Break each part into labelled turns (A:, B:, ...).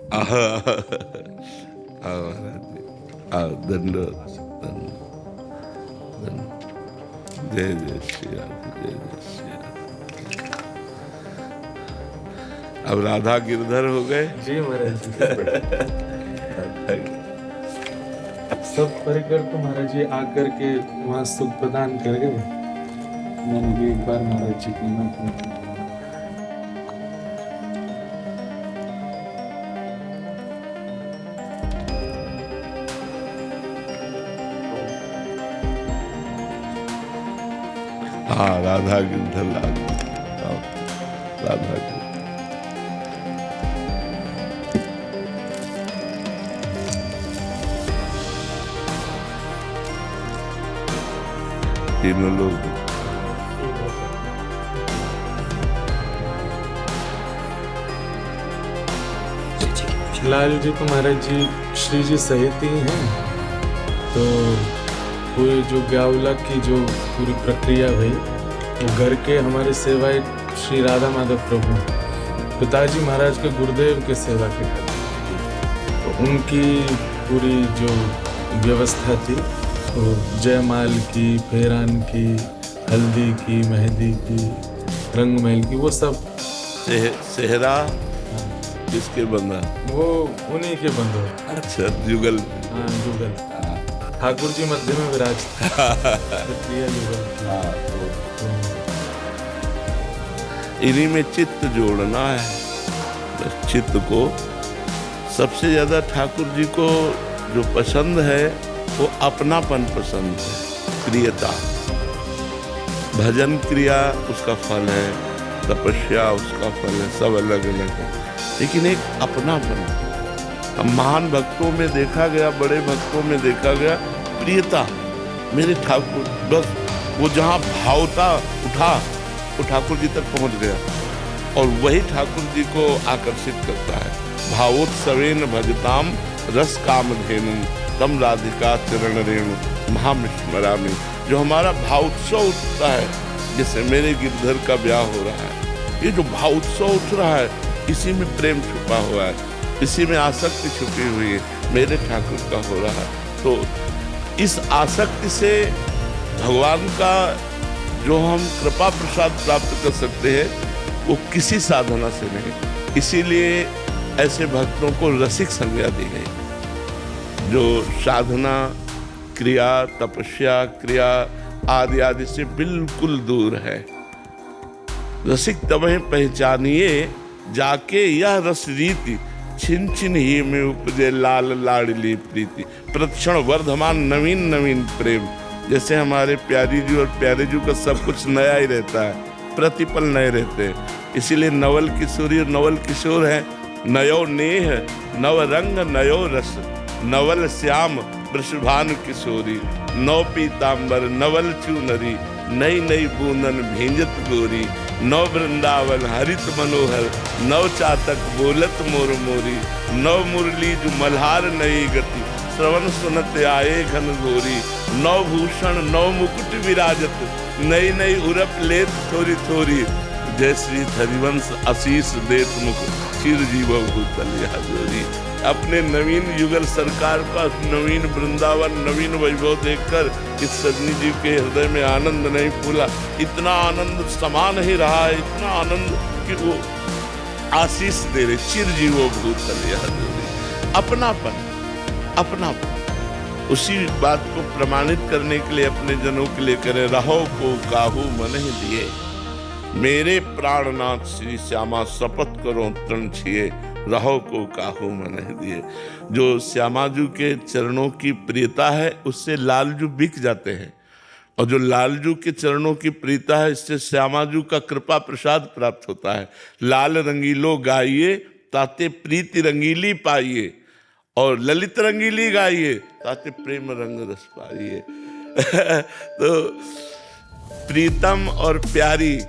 A: आह, आओ महाराज जी, आओ, दंडोत, जय जय श्री राधे, जय जय श्री राधे। अब राधा गिरधर हो गए।
B: जी महाराज जी। सब परिकर तो महाराज जी आकर के वहाँ सुख प्रदान कर गए। मैंने भी एक बार महाराज जी की बात
A: हाँ, राधा गिरधर लाल, आओ, राधा गिरधर। तीनों लोग
B: लाल जी तो महाराज जी श्री जी सहित ही हैं। तो पूरी जो ब्यावला की जो पूरी प्रक्रिया हुई वो घर के हमारे सेवाएं श्री राधा माधव प्रभु पिताजी महाराज के गुरुदेव के सेवा के करते। तो उनकी पूरी जो व्यवस्था थी तो जयमाल की, फेरान की, हल्दी की, मेहंदी की, रंगमहल की, वो सब
A: सेहरा किसके बंदा?
B: वो उन्हीं के बंधु।
A: अच्छा, जुगल।
B: हाँ, जुगल। ठाकुर जी मध्य में विराजते।
A: इन्हीं में चित्त जोड़ना है। बस चित्त को सबसे ज्यादा ठाकुर जी को जो पसंद है वो अपनापन पसंद है, प्रियता। भजन क्रिया उसका फल है, तपस्या उसका फल है, सब अलग अलग है, लेकिन एक अपनापन। महान भक्तों में देखा गया, बड़े भक्तों में देखा गया प्रियता। मेरे ठाकुर, बस वो जहाँ भावता उठा वो ठाकुर जी तक पहुँच गया, और वही ठाकुर जी को आकर्षित करता है। भावोत्सवेन भजताम रस कामधेनु तम राधिका चरण रेणु महामिस्मरामि। जो हमारा भावोत्सव उठता है, जैसे मेरे गिरधर का ब्याह हो रहा है, ये जो भावोत्सव उठ रहा है, इसी में प्रेम छुपा हुआ है, इसी में आसक्ति छुपी हुई है, मेरे ठाकुर का हो रहा है। तो इस आसक्ति से भगवान का जो हम कृपा प्रसाद प्राप्त कर सकते हैं वो किसी साधना से नहीं। इसीलिए ऐसे भक्तों को रसिक संज्ञा दी गई, जो साधना क्रिया, तपस्या क्रिया आदि आदि से बिल्कुल दूर है। रसिक तबहि पहचानिए जाके यह रस रीति, छिन छिन ही में उपजे लाल लाडली प्रीति। प्रतिक्षण वर्धमान नवीन नवीन प्रेम। जैसे हमारे प्यारी जी और प्यारे जी का सब कुछ नया ही रहता है, प्रतिपल नए रहते हैं। इसीलिए नवल किशोरी और नवल किशोर है। नयो नेह नव रंग नयो रस, नवल श्याम वृषभानु किशोरी। नौ पीताम्बर नवल चूनरी, नई नई बूंदन भेंजत गोरी। नव वृंदावन हरित मनोहर, नव चातक बोलत मोर मोरी। नव मुरली जो मल्हार नई गति, श्रवण सुनत आए घन घोरी। नव भूषण नव मुकुट विराजत, नई नई उरप लेत थोरी थोरी। जय श्री हरिवंश आशीष देत मुख, चिर जीव भूतल जोरी। अपने नवीन युगल सरकार का नवीन वृंदावन, नवीन वैभव देखकर इस सजनी जी के हृदय में आनंद नहीं फूला। इतना आनंद समा नहीं रहा है, इतना आनंद कि वो आशीष दे रहे, चिर जीवो भूतल जोरी। अपनापन, अपनापन। उसी बात को प्रमाणित करने के लिए अपने जनों के लिए करें, रहो को काहू मन ही दिए। मेरे प्राणनाथ श्री श्यामा शपथ करो तृण छिए, रहो को काहू मन ही दिए। जो श्यामाजू के चरणों की प्रियता है उससे लालजू बिक जाते हैं, और जो लालजू के चरणों की प्रियता है इससे श्यामाजू का कृपा प्रसाद प्राप्त होता है। लाल रंगीलो गाइए ताते प्रीति रंगीली पाइए, और ललित रंगीली गाइए ताते प्रेम रंग रस पाइए। तो प्रीतम और प्यारी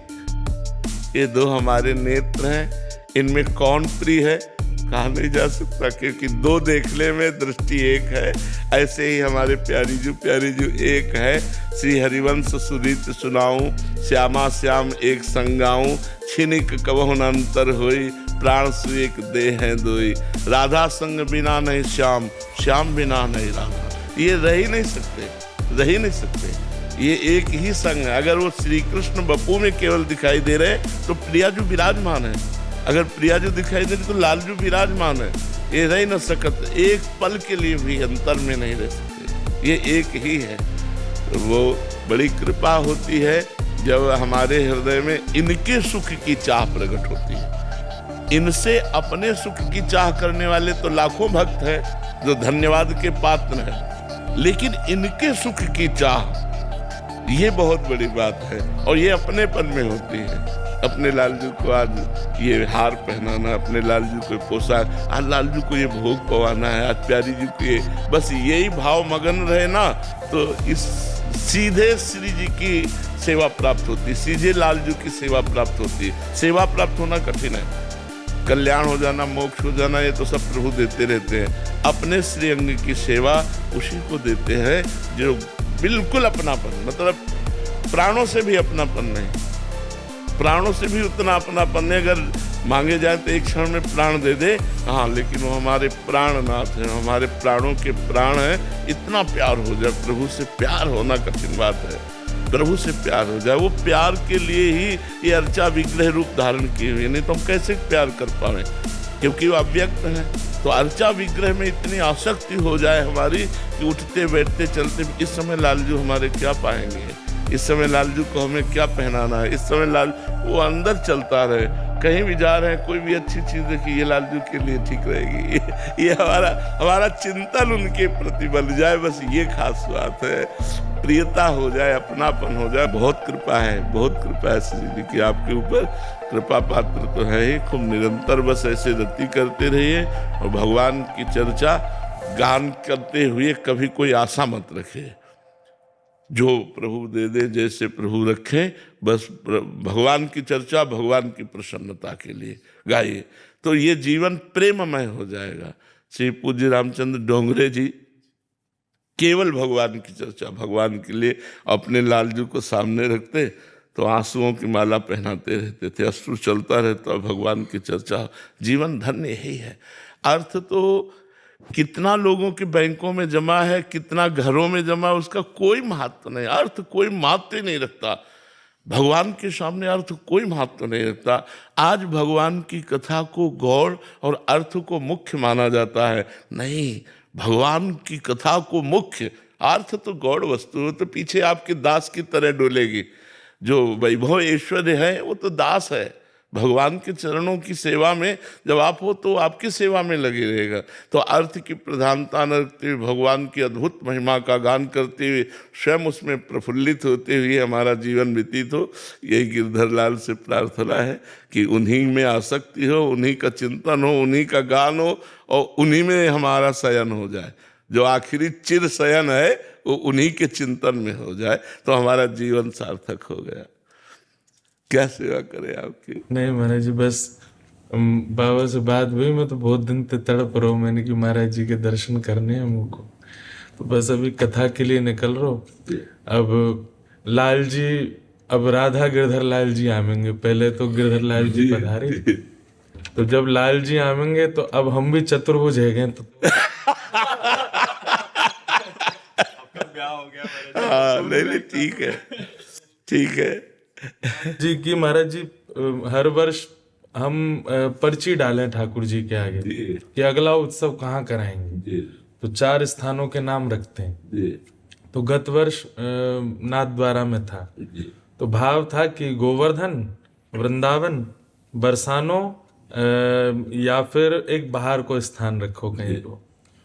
A: ये दो हमारे नेत्र हैं। इनमें कौन प्रिय है कहा नहीं जा सकता, क्योंकि दो देखने में दृष्टि एक है। ऐसे ही हमारे प्यारी जो एक है। श्री हरिवंश सुरीत सुनाऊं, श्यामा श्याम एक संगाऊं। छिनिक कबहुन अंतर होई, प्राण से एक देह है दोई, राधा संग बिना नहीं श्याम, श्याम बिना नहीं राधा। ये रह ही नहीं सकते, रह ही नहीं सकते। ये एक ही संग है। अगर वो श्री कृष्ण बपू में केवल दिखाई दे रहे तो प्रियाजू विराजमान है, अगर प्रियाजू दिखाई दे रही तो लालजू विराजमान है। ये रह न सकत, एक पल के लिए भी अंतर में नहीं रह सकते, ये एक ही है। वो बड़ी कृपा होती है जब हमारे हृदय में इनके सुख की चाह प्रकट होती है। इनसे अपने सुख की चाह करने वाले तो लाखों भक्त हैं जो धन्यवाद के पात्र हैं, लेकिन इनके सुख की चाह ये बहुत बड़ी बात है, और ये अपनेपन में होती है। अपने लालजू को आज ये हार पहनाना, अपने लालजू को पोशाक, आज लालजू को ये भोग पवाना है, आज प्यारी जी को ये, बस यही भाव मगन रहे ना तो इस सीधे श्री जी की सेवा प्राप्त होती, सीधे लालजू की सेवा प्राप्त होती। सेवा प्राप्त होना कठिन है, कल्याण हो जाना, मोक्ष हो जाना, ये तो सब प्रभु देते रहते हैं। अपने श्री अंग की सेवा उसी को देते हैं जो बिल्कुल अपनापन, मतलब प्राणों से भी अपनापन नहीं, प्राणों से भी उतना अपनापन नहीं। अगर मांगे जाए तो एक क्षण में प्राण दे दे, हाँ, लेकिन वो हमारे प्राणनाथ हैं, हमारे प्राणों के प्राण हैं। इतना प्यार हो जाए, प्रभु से प्यार होना कठिन बात है, प्रभु से प्यार हो जाए। वो प्यार के लिए ही ये अर्चा विग्रह रूप धारण किए हुए, नहीं तो हम कैसे प्यार कर पाए, क्योंकि वो अव्यक्त है। तो अर्चा विग्रह में इतनी आसक्ति हो जाए हमारी कि उठते बैठते चलते, इस समय लालजू हमारे क्या पाएंगे, इस समय लालजू को हमें क्या पहनाना है, इस समय लाल वो अंदर चलता रहे। कहीं भी जा रहे हैं, कोई भी अच्छी चीज़ देखिए, ये लालजू के लिए ठीक रहेगी, ये हमारा चिंतन उनके प्रति बन जाए, बस ये खास बात है। प्रियता हो जाए, अपनापन हो जाए। बहुत कृपा है, बहुत कृपा है श्री जी की आपके ऊपर। कृपा पात्र तो है ही, खूब निरंतर बस ऐसे रति करते रहिए और भगवान की चर्चा गान करते हुए कभी कोई आशा मत रखे। जो प्रभु दे दे, जैसे प्रभु रखे, बस भगवान की चर्चा भगवान की प्रसन्नता के लिए गाइए, तो ये जीवन प्रेममय हो जाएगा। श्री पूज्य रामचंद्र डोंगरे जी केवल भगवान की चर्चा, भगवान के लिए अपने लालजू को सामने रखते तो आंसुओं की माला पहनाते रहते थे, अश्रु चलता रहता, भगवान की चर्चा। जीवन धन्य यही है। अर्थ तो कितना लोगों के बैंकों में जमा है, कितना घरों में जमा, उसका कोई महत्व नहीं, अर्थ कोई महत्व नहीं रखता। भगवान के सामने अर्थ कोई महत्व नहीं रखता। आज भगवान की कथा को गौड़ और अर्थ को मुख्य माना जाता है, नहीं, भगवान की कथा को मुख्य, अर्थ तो गौड़ वस्तु है, तो पीछे आपके दास की तरह डोलेगी। जो वैभव ऐश्वर्य है वो तो दास है, भगवान के चरणों की सेवा में जब आप हो तो आपकी सेवा में लगे रहेगा। तो अर्थ की प्रधानता न रखते हुए भगवान की अद्भुत महिमा का गान करते हुए स्वयं उसमें प्रफुल्लित होते हुए हमारा जीवन व्यतीत हो, यही गिरधर लाल से प्रार्थना है कि उन्हीं में आसक्ति हो, उन्हीं का चिंतन हो, उन्हीं का गान हो और उन्हीं में हमारा शयन हो जाए। जो आखिरी चिर शयन है वो उन्हीं के चिंतन में हो जाए तो हमारा जीवन सार्थक हो गया। क्या सेवा करे आपकी?
B: नहीं महाराज जी, बस बाबा से बात हुई, मैं तो बहुत दिन से तड़प रहा हूँ, मैंने कि महाराज जी के दर्शन करने हैं मुझको, तो बस अभी कथा के लिए निकल रहा हूँ। अब लाल जी, अब राधा गिरधर लाल जी आवेंगे, पहले तो गिरधर लाल जी पधारे, तो जब लाल जी आवेंगे तो अब हम भी चतुर्भुज है गए तो
A: हाँ, नहीं, ठीक है, ठीक है
B: जी। कि महाराज जी हर वर्ष हम पर्ची डालें ठाकुर जी के आगे कि अगला उत्सव कहाँ कराएंगे, तो 4 स्थानों के नाम रखते हैं। तो गत वर्ष नाथद्वारा में था, तो भाव था कि गोवर्धन, वृंदावन, बरसानो या फिर एक बाहर को स्थान रखो कहीं को।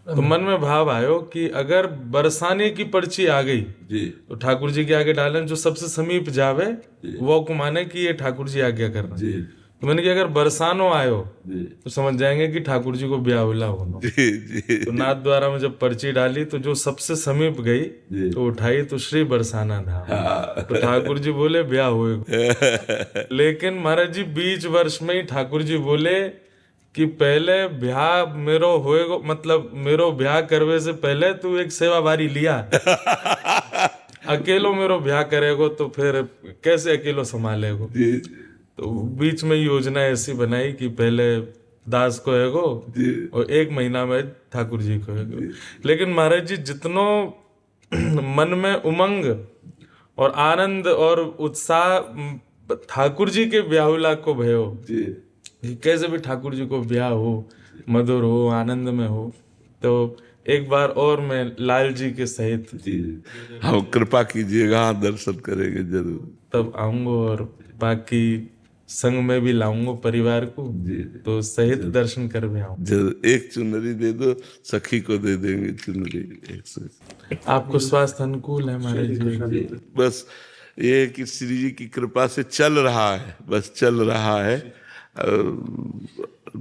B: तो मन में भाव आयो कि अगर बरसाने की पर्ची आ गई तो ठाकुर जी के आगे डालें, जो सबसे समीप जावे वो को माने कि ये ठाकुर जी आज्ञा कर रहे हैं। तो मैंने कि अगर बरसानो आयो तो समझ जाएंगे कि ठाकुर जी को ब्याहुला होना। तो नाथ द्वारा में जब पर्ची डाली तो जो सबसे समीप गई तो उठाई तो श्री बरसाना धाम, तो ठाकुर जी बोले ब्याह हुए। लेकिन महाराज जी बीच वर्ष में ही ठाकुर जी बोले कि पहले ब्याह मेरो होएगो, मतलब मेरो ब्याह करवे से पहले तू एक सेवा बारी लिया अकेलो मेरो ब्याह करेगो तो फिर कैसे अकेलो संभालेगो। तो बीच में योजना ऐसी बनाई कि पहले दास को एगो और 1 महीना में ठाकुर जी को एगो। लेकिन महाराज जी जितनो मन में उमंग और आनंद और उत्साह ठाकुर जी के ब्याहुला को भयो, कैसे भी ठाकुर जी को ब्याह हो, मधुर हो, आनंद में हो, तो एक बार और मैं लाल जी के सहित
A: हम कृपा कीजिएगा, दर्शन करेंगे जरूर।
B: तब आऊंगा और बाकी संग में भी लाऊंगा परिवार को, तो सहित दर्शन कर भी आऊंगा।
A: जरूर। एक चुनरी दे दो, सखी को दे देंगे चुनरी एक से।
B: आपको स्वास्थ्य अनुकूल है महाराज जी?
A: बस ये है कि श्री जी की कृपा से चल रहा है, बस चल रहा है।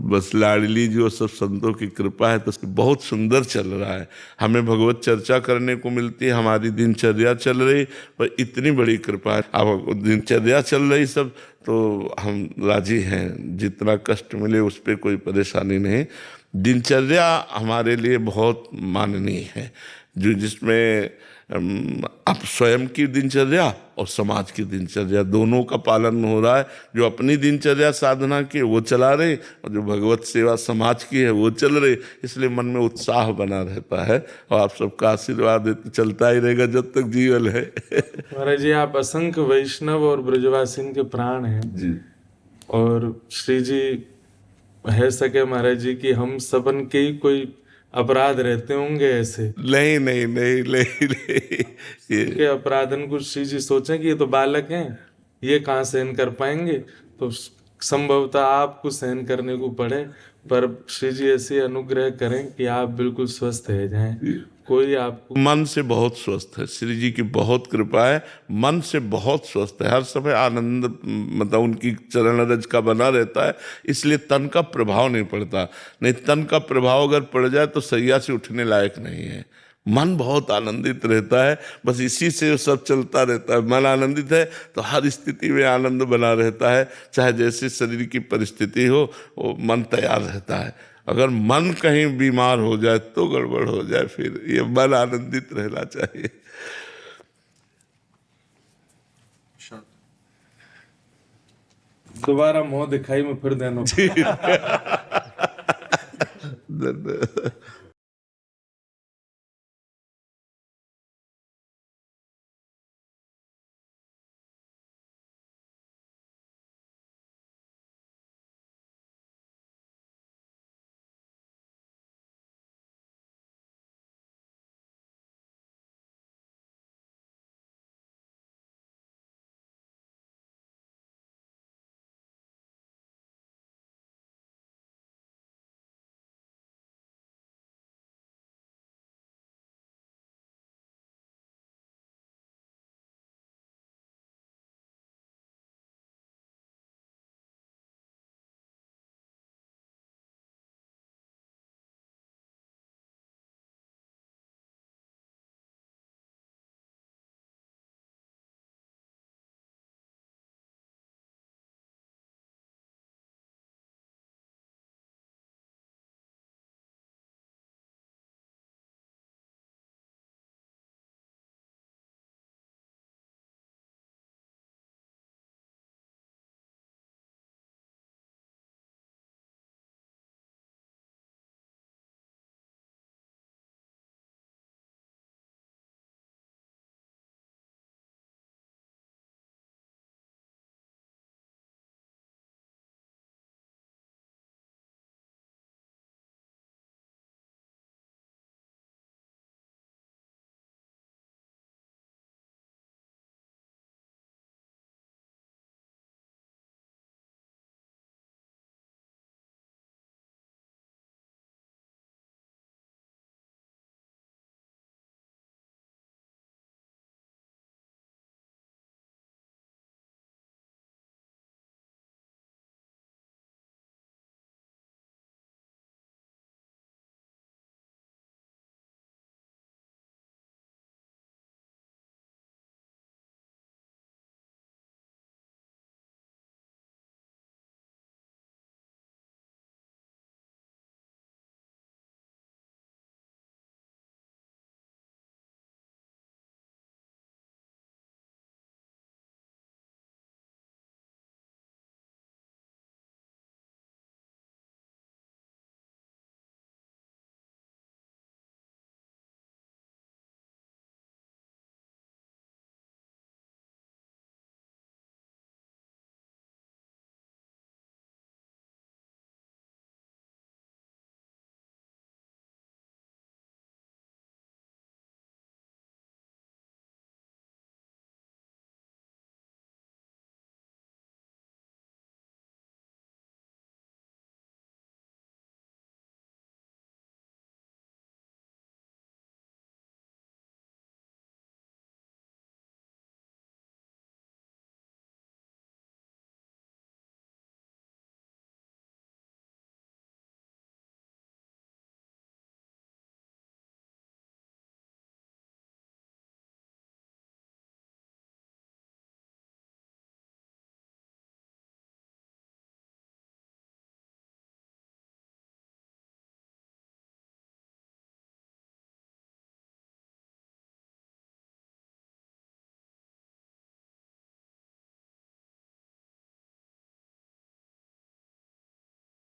A: बस लाडली जी और सब संतों की कृपा है तो बहुत सुंदर चल रहा है। हमें भगवत चर्चा करने को मिलती है, हमारी दिनचर्या चल रही, पर इतनी बड़ी कृपा है। अब दिनचर्या चल रही सब तो हम राजी हैं, जितना कष्ट मिले उस पर कोई परेशानी नहीं। दिनचर्या हमारे लिए बहुत माननीय है, जो जिसमें आप स्वयं की दिनचर्या और समाज की दिनचर्या दोनों का पालन हो रहा है। जो अपनी दिनचर्या साधना की वो चला रहे और जो भगवत सेवा समाज की है वो चल रही, इसलिए मन में उत्साह बना रहता है और आप सबका आशीर्वाद चलता ही रहेगा जब तक जीवन है।
B: महाराज जी आप असंख्य वैष्णव और ब्रजवासिन के प्राण हैं
A: जी।
B: और श्री जी है सके महाराज जी कि हम सबन के ही कोई अपराध रहते होंगे ऐसे?
A: नहीं नहीं नहीं नहीं, नहीं।
B: के अपराधन को श्री जी सोचें कि ये तो बालक हैं, ये कहाँ सहन कर पाएंगे, तो संभवतः आपको सहन करने को पड़े, पर श्री जी ऐसे अनुग्रह करें कि आप बिल्कुल स्वस्थ रह जाएं, कोई आपको।
A: मन से बहुत स्वस्थ है, श्री जी की बहुत कृपा है, मन से बहुत स्वस्थ है, हर समय आनंद मतलब उनकी चरण रज का बना रहता है, इसलिए तन का प्रभाव नहीं पड़ता। नहीं, तन का प्रभाव अगर पड़ जाए तो सैया से उठने लायक नहीं है। मन बहुत आनंदित रहता है, बस इसी से सब चलता रहता है। मन आनंदित है तो हर स्थिति में आनंद बना रहता है, चाहे जैसे शरीर की परिस्थिति हो वो मन तैयार रहता है। अगर मन कहीं बीमार हो जाए तो गड़बड़ हो जाए, फिर ये मन आनंदित रहना चाहिए।
B: दोबारा मुंह दिखाई में फिर देना।